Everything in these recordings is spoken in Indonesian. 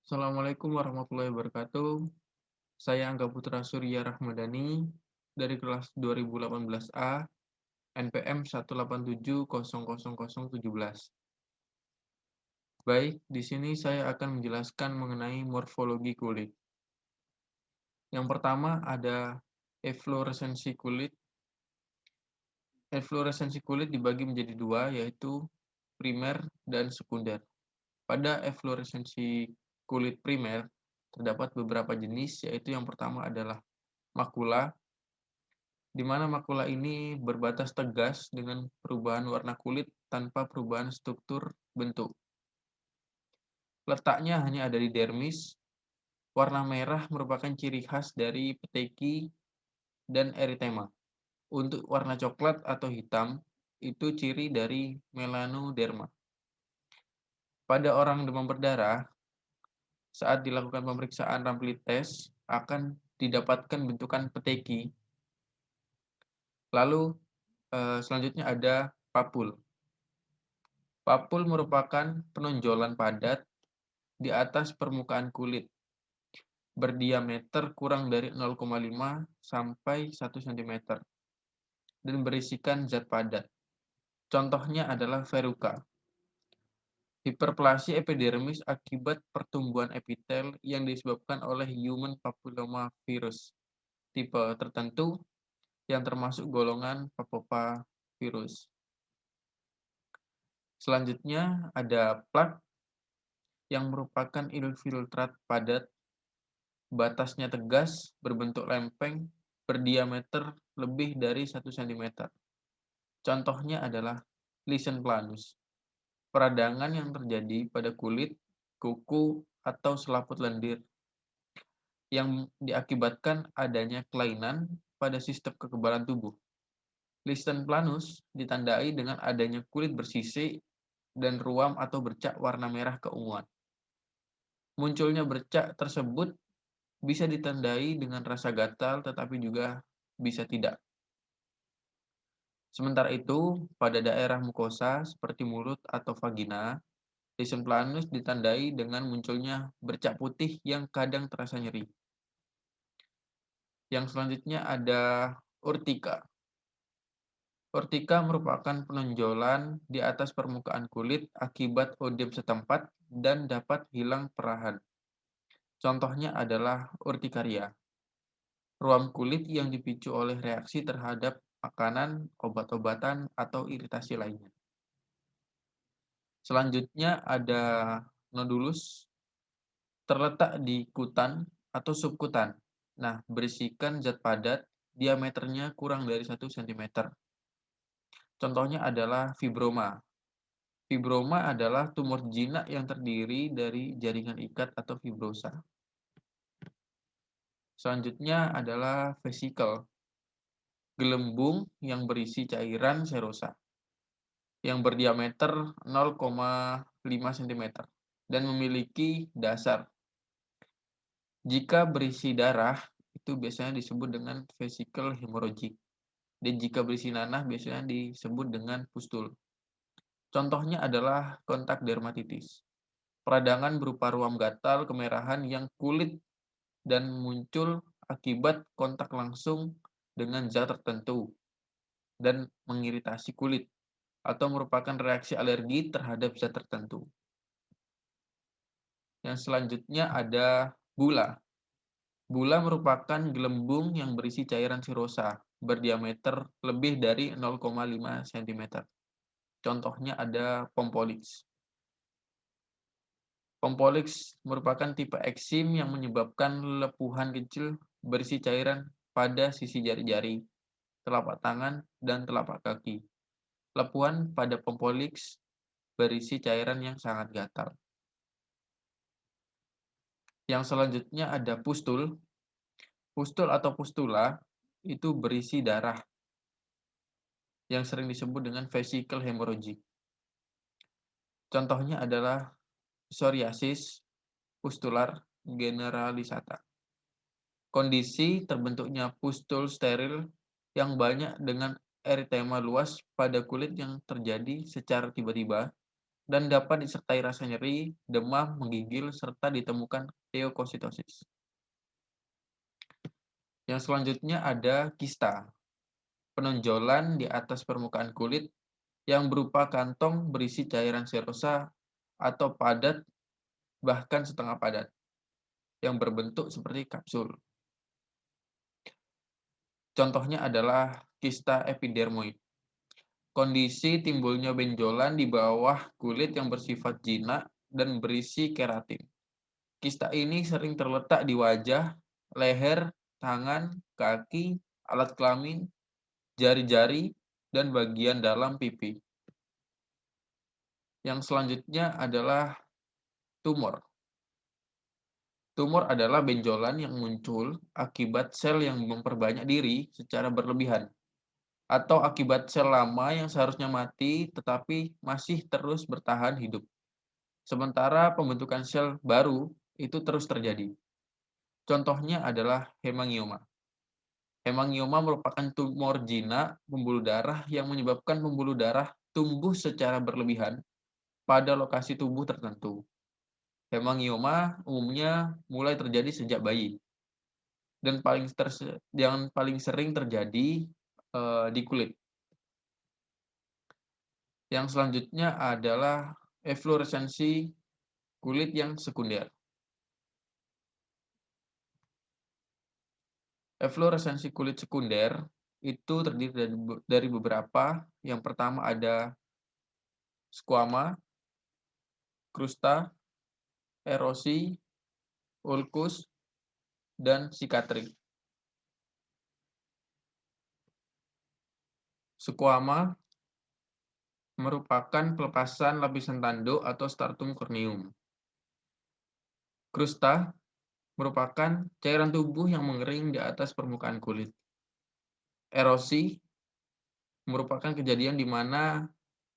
Assalamualaikum warahmatullahi wabarakatuh. Saya Angga Putra Surya Rahmadani dari kelas 2018A NPM 187000017. Baik, di sini saya akan menjelaskan mengenai morfologi kulit. Yang pertama ada efloresensi kulit. Efloresensi kulit dibagi menjadi dua, yaitu primer dan sekunder. Pada efloresensi kulit primer, terdapat beberapa jenis, yaitu yang pertama adalah makula, di mana makula ini berbatas tegas dengan perubahan warna kulit tanpa perubahan struktur bentuk. Letaknya hanya ada di dermis. Warna merah merupakan ciri khas dari peteki dan eritema. Untuk warna coklat atau hitam, itu ciri dari melanoderma. Pada orang demam berdarah, saat dilakukan pemeriksaan rapid test, akan didapatkan bentukan peteki. Lalu selanjutnya ada papul. Papul merupakan penonjolan padat di atas permukaan kulit, berdiameter kurang dari 0,5 sampai 1 cm, dan berisikan zat padat. Contohnya adalah verruca. Hiperplasi epidermis akibat pertumbuhan epitel yang disebabkan oleh human papillomavirus tipe tertentu yang termasuk golongan papopavirus. Selanjutnya ada plak yang merupakan infiltrat padat, batasnya tegas, berbentuk lempeng, berdiameter lebih dari 1 cm. Contohnya adalah lichen planus. Peradangan yang terjadi pada kulit, kuku, atau selaput lendir yang diakibatkan adanya kelainan pada sistem kekebalan tubuh. Lichen planus ditandai dengan adanya kulit bersisik dan ruam atau bercak warna merah keunguan. Munculnya bercak tersebut bisa ditandai dengan rasa gatal, tetapi juga bisa tidak. Sementara itu, pada daerah mukosa seperti mulut atau vagina, lichen planus ditandai dengan munculnya bercak putih yang kadang terasa nyeri. Yang selanjutnya ada urtika. Urtika merupakan penonjolan di atas permukaan kulit akibat odem setempat dan dapat hilang perlahan. Contohnya adalah urtikaria. Ruam kulit yang dipicu oleh reaksi terhadap makanan, obat-obatan, atau iritasi lainnya. Selanjutnya ada nodulus, terletak di kutan atau subkutan. Nah, berisikan zat padat, diameternya kurang dari 1 cm. Contohnya adalah fibroma. Fibroma adalah tumor jinak yang terdiri dari jaringan ikat atau fibrosa. Selanjutnya adalah vesikel, gelembung yang berisi cairan serosa yang berdiameter 0,5 cm dan memiliki dasar. Jika berisi darah, itu biasanya disebut dengan vesikel hemorrhagic. Dan jika berisi nanah, biasanya disebut dengan pustul. Contohnya adalah kontak dermatitis. Peradangan berupa ruam gatal kemerahan yang kulit dan muncul akibat kontak langsung dengan zat tertentu dan mengiritasi kulit, atau merupakan reaksi alergi terhadap zat tertentu. Yang selanjutnya ada bula. Bula merupakan gelembung yang berisi cairan serosa, berdiameter lebih dari 0,5 cm. Contohnya ada pompolix. Pompolix merupakan tipe eksim yang menyebabkan lepuhan kecil berisi cairan pada sisi jari-jari, telapak tangan, dan telapak kaki. Lepuhan pada pompolix berisi cairan yang sangat gatal. Yang selanjutnya ada pustul. Pustul atau pustula itu berisi darah yang sering disebut dengan vesikel hemorrhagic. Contohnya adalah psoriasis pustular generalisata. Kondisi terbentuknya pustul steril yang banyak dengan eritema luas pada kulit yang terjadi secara tiba-tiba dan dapat disertai rasa nyeri, demam, menggigil, serta ditemukan leukositosis. Yang selanjutnya ada kista, penonjolan di atas permukaan kulit yang berupa kantong berisi cairan serosa atau padat, bahkan setengah padat, yang berbentuk seperti kapsul. Contohnya adalah kista epidermoid. Kondisi timbulnya benjolan di bawah kulit yang bersifat jinak dan berisi keratin. Kista ini sering terletak di wajah, leher, tangan, kaki, alat kelamin, jari-jari, dan bagian dalam pipi. Yang selanjutnya adalah tumor. Tumor adalah benjolan yang muncul akibat sel yang memperbanyak diri secara berlebihan, atau akibat sel lama yang seharusnya mati tetapi masih terus bertahan hidup. Sementara pembentukan sel baru itu terus terjadi. Contohnya adalah hemangioma. Hemangioma merupakan tumor jinak pembuluh darah yang menyebabkan pembuluh darah tumbuh secara berlebihan pada lokasi tubuh tertentu. Hemangioma umumnya mulai terjadi sejak bayi dan paling sering terjadi di kulit. Yang selanjutnya adalah efloresensi kulit yang sekunder. Efloresensi kulit sekunder itu terdiri dari beberapa. Yang pertama ada squama, krusta, erosi, ulkus, dan sikatrik. Squama merupakan pelepasan lapisan tanduk atau stratum corneum. Krusta merupakan cairan tubuh yang mengering di atas permukaan kulit. Erosi merupakan kejadian di mana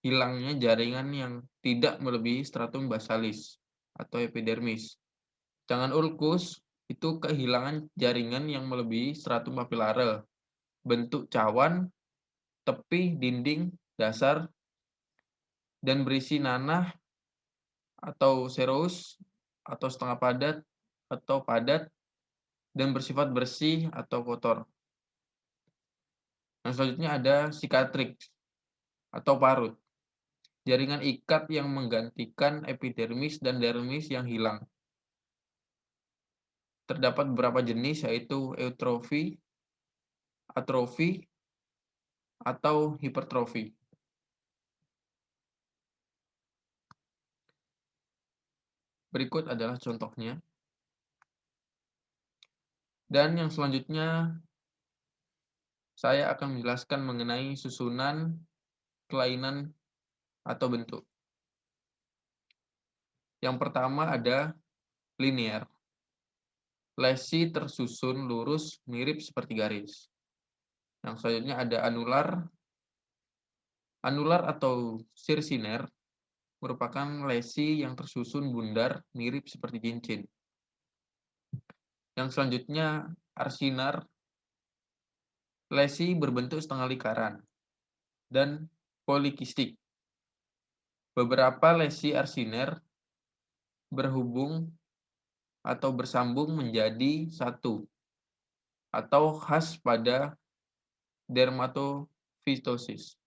hilangnya jaringan yang tidak melebihi stratum basalis atau epidermis. Sedangkan ulkus itu kehilangan jaringan yang melebihi stratum papillare, bentuk cawan, tepi, dinding, dasar, dan berisi nanah atau serous atau setengah padat atau padat dan bersifat bersih atau kotor. Yang selanjutnya ada sikatrik atau parut. Jaringan ikat yang menggantikan epidermis dan dermis yang hilang. Terdapat beberapa jenis yaitu eutrofi, atrofi, atau hipertrofi. Berikut adalah contohnya. Dan yang selanjutnya saya akan menjelaskan mengenai susunan, kelainan, atau bentuk. Yang pertama ada linear. Lesi tersusun lurus mirip seperti garis. Yang selanjutnya ada anular. Anular atau sirciner merupakan lesi yang tersusun bundar mirip seperti cincin. Yang selanjutnya arsinar. Lesi berbentuk setengah lingkaran dan polikistik. Beberapa lesi arsiner berhubung atau bersambung menjadi satu atau khas pada dermatofitosis.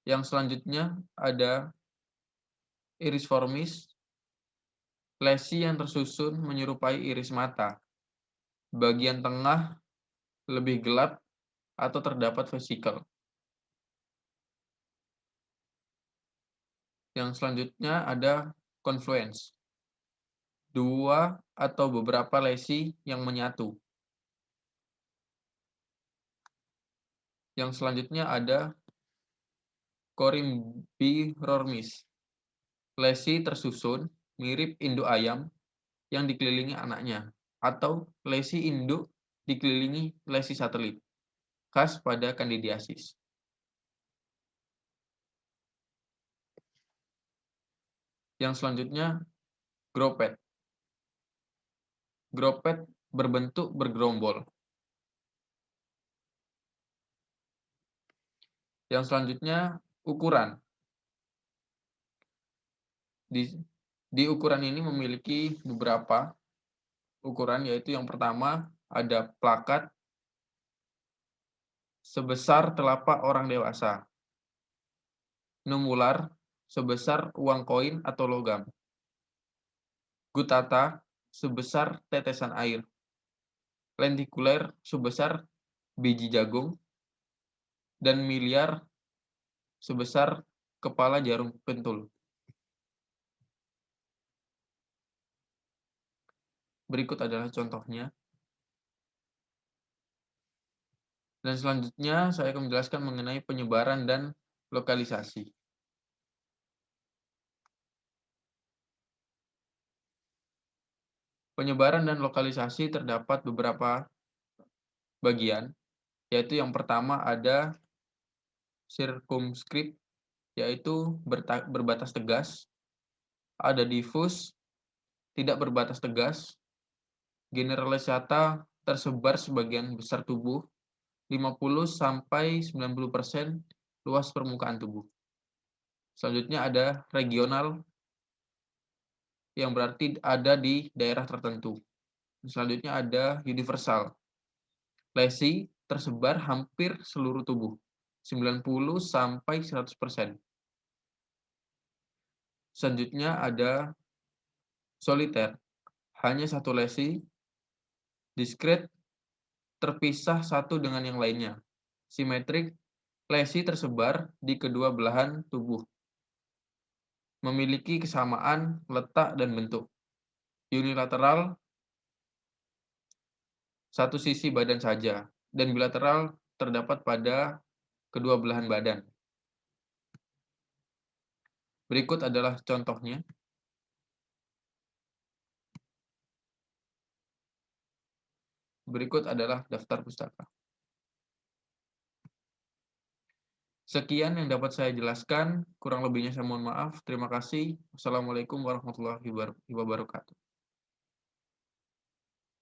Yang selanjutnya ada irisformis, lesi yang tersusun menyerupai iris mata. Bagian tengah lebih gelap atau terdapat vesikel. Yang selanjutnya ada confluence. Dua atau beberapa lesi yang menyatu. Yang selanjutnya ada corymbirormis. Lesi tersusun mirip induk ayam yang dikelilingi anaknya, atau lesi induk dikelilingi lesi satelit, khas pada candidiasis. Yang selanjutnya gropet. Gropet berbentuk bergerombol. Yang selanjutnya, ukuran. Di ukuran ini memiliki beberapa ukuran, yaitu yang pertama ada plakat sebesar telapak orang dewasa, numular sebesar uang koin atau logam, gutata sebesar tetesan air, lentikuler sebesar biji jagung, dan miliar sebesar kepala jarum pentul. Berikut adalah contohnya. Dan selanjutnya saya akan menjelaskan mengenai penyebaran dan lokalisasi. Penyebaran dan lokalisasi terdapat beberapa bagian, yaitu yang pertama ada circumscript, yaitu berbatas tegas, ada diffuse, tidak berbatas tegas, generalisata tersebar sebagian besar tubuh, 50-90% luas permukaan tubuh. Selanjutnya ada regional, yang berarti ada di daerah tertentu. Selanjutnya ada universal. Lesi tersebar hampir seluruh tubuh, 90-100%. Selanjutnya ada soliter, hanya satu lesi, diskret, terpisah satu dengan yang lainnya. Simetrik, lesi tersebar di kedua belahan tubuh, memiliki kesamaan letak dan bentuk. Unilateral, satu sisi badan saja, dan bilateral terdapat pada kedua belahan badan. Berikut adalah contohnya. Berikut adalah daftar pustaka. Sekian yang dapat saya jelaskan, kurang lebihnya saya mohon maaf. Terima kasih. Wassalamualaikum warahmatullahi wabarakatuh.